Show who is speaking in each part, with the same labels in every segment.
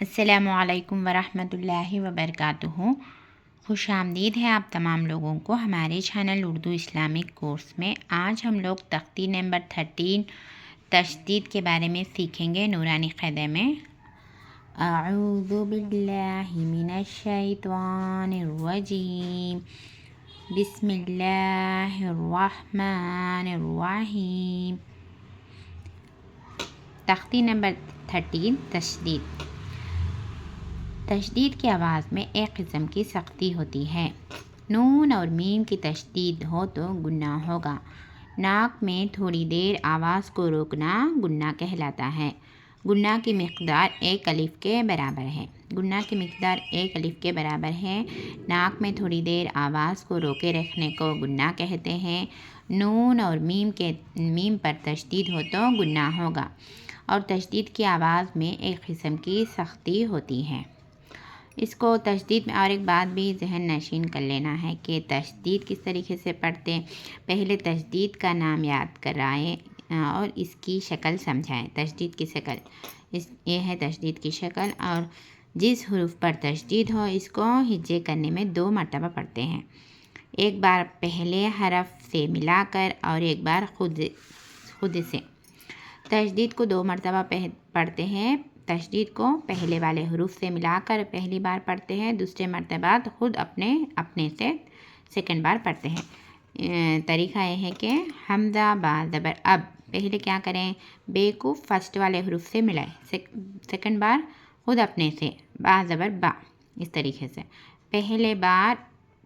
Speaker 1: السلام علیکم ورحمۃ اللہ وبرکاتہ۔ خوش آمدید ہے آپ تمام لوگوں کو ہمارے چینل اردو اسلامک کورس میں۔ آج ہم لوگ تختی نمبر 13 تشدید کے بارے میں سیکھیں گے نورانی قاعدے میں۔ اعوذ باللہ من الشیطان الرجیم، بسم اللہ الرحمن الرحیم۔ تختی نمبر 13 تشدید۔ تشدید کی آواز میں ایک قسم کی سختی ہوتی ہے۔ نون اور میم کی تشدید ہو تو گناہ ہوگا۔ ناک میں تھوڑی دیر آواز کو روکنا گناہ کہلاتا ہے۔ گناہ کی مقدار ایک الف کے برابر ہے۔ گناہ کی مقدار ایک الف کے برابر ہے۔ ناک میں تھوڑی دیر آواز کو روکے رکھنے کو گناہ کہتے ہیں۔ نون اور میم پر تشدید ہو تو گناہ ہوگا، اور تشدید کی آواز میں ایک قسم کی سختی ہوتی ہے۔ اس کو تشدید میں اور ایک بات بھی ذہن نشین کر لینا ہے کہ تشدید کس طریقے سے پڑھتے۔ پہلے تشدید کا نام یاد کرائیں اور اس کی شکل سمجھائیں۔ تشدید کی شکل یہ ہے تشدید کی شکل، اور جس حروف پر تشدید ہو اس کو ہجے کرنے میں 2 مرتبہ پڑھتے ہیں، ایک بار پہلے حرف سے ملا کر اور ایک بار خود سے۔ تشدید کو 2 مرتبہ پڑھتے ہیں۔ تشدید کو پہلے والے حروف سے ملا کر پہلی بار پڑھتے ہیں، دوسرے مرتبہ خود اپنے سے سیکنڈ بار پڑھتے ہیں۔ طریقہ یہ ہے کہ حمزہ با زبر اب، پہلے کیا کریں، بے کو فرسٹ والے حروف سے ملائیں، سیکنڈ بار خود اپنے سے با زبر با، اس طریقے سے پہلے بار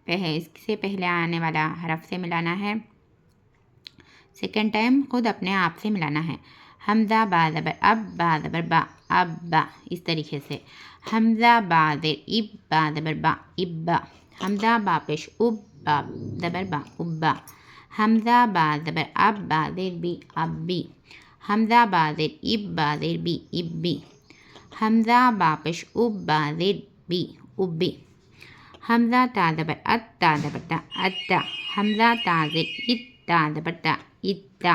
Speaker 1: اس سے پہلے آنے والا حرف سے ملانا ہے، سیکنڈ ٹائم خود اپنے آپ سے ملانا ہے۔ حمزہ با زبر اب با زبر با اب با، اس طریقے سے۔ حمزہ با زیر اب با زبر با ابا۔ حمزہ با پیش اب با زبر با ابا۔ حمزہ با زبر اب با زیر بی ابی۔ حمزہ با زیر اب با زیر بی ابی۔ حمزہ با پیش اب با زیر بی ابی۔ حمزہ تا زبر ات تا زبر تا اتا۔ حمزہ تا زیر ات تا زبر تا اتا۔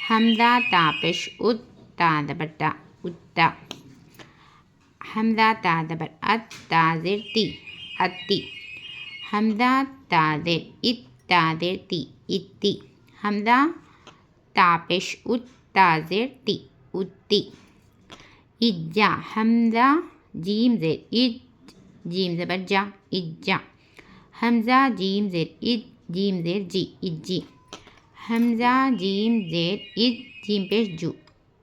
Speaker 1: حمزہ تا پیش ات تا زبر تا اتا۔ حمزہ تا زبر ات تا زیر تی اتی۔ حمزہ تا زیر ات تا زیر تی اتی۔ حمزہ تا پیش ات تا زیر تی اتی۔ اجا۔ حمزہ جیم زیر اج جیم زبر جا اجا۔ حمزہ جیم زیر اج جیم زیر جی اجی۔ حمزہ جیم زیر اج جیم پیش جو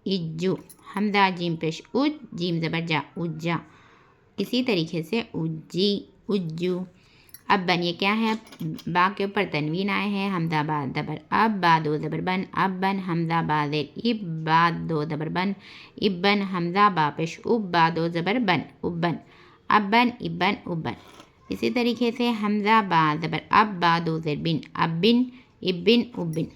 Speaker 1: اجو۔ حمزہ جیم پیش اج جیم زبر جا اجا، اسی طریقے سے اجی اجو۔ اب بن، یہ کیا ہے، با کے اوپر تنوین آئے ہیں۔ حمزہ با زبر اب با 2 زبر بن اب بن۔ حمزہ با زیر اب با 2 زبر بن اب بن۔ حمزہ با پیش اب با 2 زبر بن اب بن اب بن اب بن اب بن، اسی طریقے سے حمزہ با زبر اب با 2 زیر بن اب بن اب بن اب بن۔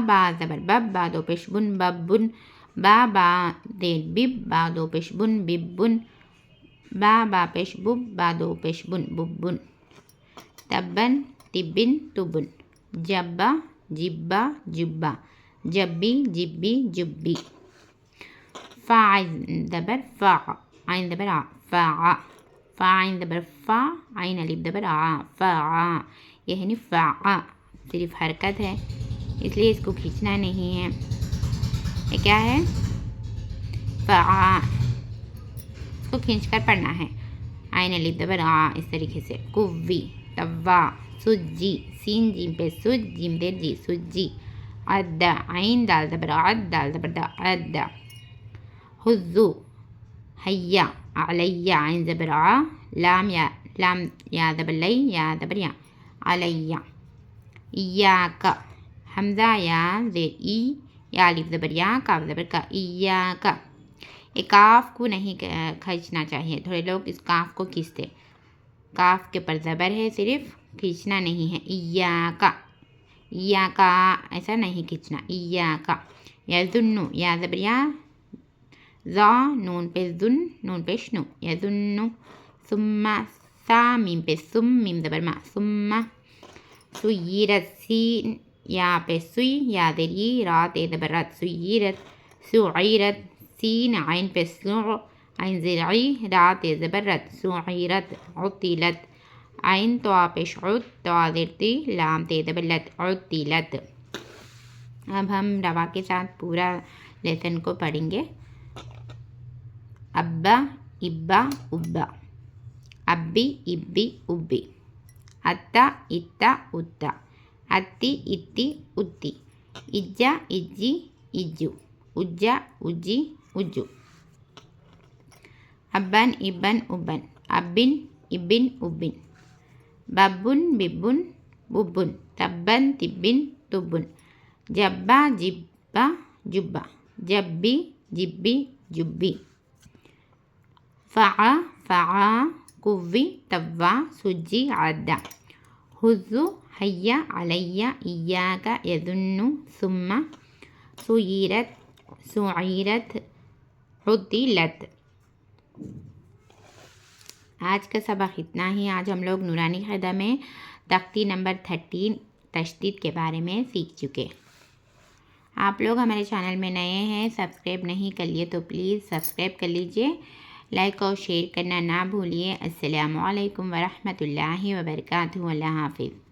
Speaker 1: با زبر بب با 2 پیش بن بب بن۔ با زیر بب با 2 پیش بن بب بن۔ با پیش بب با 2 پیش بن بب بن۔ تبن تبن تبن۔ جبا جبا جبا۔ جبی جبی جبی۔ فا عین زبر فا عین زبر آ فا۔ فا عین زبر فا عین الف زبر آ فا، یہ ہے فا، صرف حرکت ہے اس لیے اس کو کھینچنا نہیں ہے۔ یہ کیا ہے، فا، اس کو کھینچ کر پڑھنا ہے، عین الف زبر آ، اس طریقے سے۔ کوی توا سجی، سین جیم پہ سج جیم دیر جی سجی۔ عدا عین دال زبر عد دال زبر دا عدا۔ حزو حیا علیہ عین زبر آ لام یا زبر لی یا زبر یا علیہ۔ ایاکا حمزہ یا زیر ای یا الف زبر یا کاف زبر کا ایاکا۔ یہ کاف کو نہیں کھینچنا چاہیے، تھوڑے لوگ اس کاف کو کھینچتے، کاف کے پر زبر ہے صرف، کھینچنا نہیں ہے۔ ایاکا ایاکا ایسا نہیں کھینچنا، ایاکا۔ یظنو یا زبر یا زا نون پہ زن نون پیش نو یظنو۔ ثم سا میم پہ سم میم زبر ما ثم۔ سیرت سین یا پہ سوی یا دری رات زبر رات سیرت۔ سعیرت سین عین پہ سع عین زرعی را زبر رت سعیرت عطلت عین طا پیش عد طا زرتی لام زبر لت عطلت۔ اب ہم روا کے ساتھ پورا لیسن کو پڑھیں گے۔ ابا ابا ابا، ابی ابی ابی، اتا اتا اتا، اتی اتی اتی، اجا اجی اجو، اجا اجی اجو۔ ابن ابن ابن، ابن ابن ابن، ببن ببن ببن، تبن تبن تبن، جبا جبا جبا، جبی جبی جبی، فعا فعا، قوی طوا سجی عدا، حزو حیا علیہ ایاک یظن ثم سیرت سعیرت عطلت۔ آج کا سبق اتنا ہی۔ آج ہم لوگ نورانی قاعدہ میں تختی نمبر 13 تشدید کے بارے میں سیکھ چکے۔ آپ لوگ ہمارے چینل میں نئے ہیں، سبسکرائب نہیں کر لیے تو پلیز سبسکرائب کر لیجئے، لائک اور شیئر کرنا نہ بھولیے۔ السلام علیکم ورحمۃ اللہ وبرکاتہ۔ اللہ حافظ۔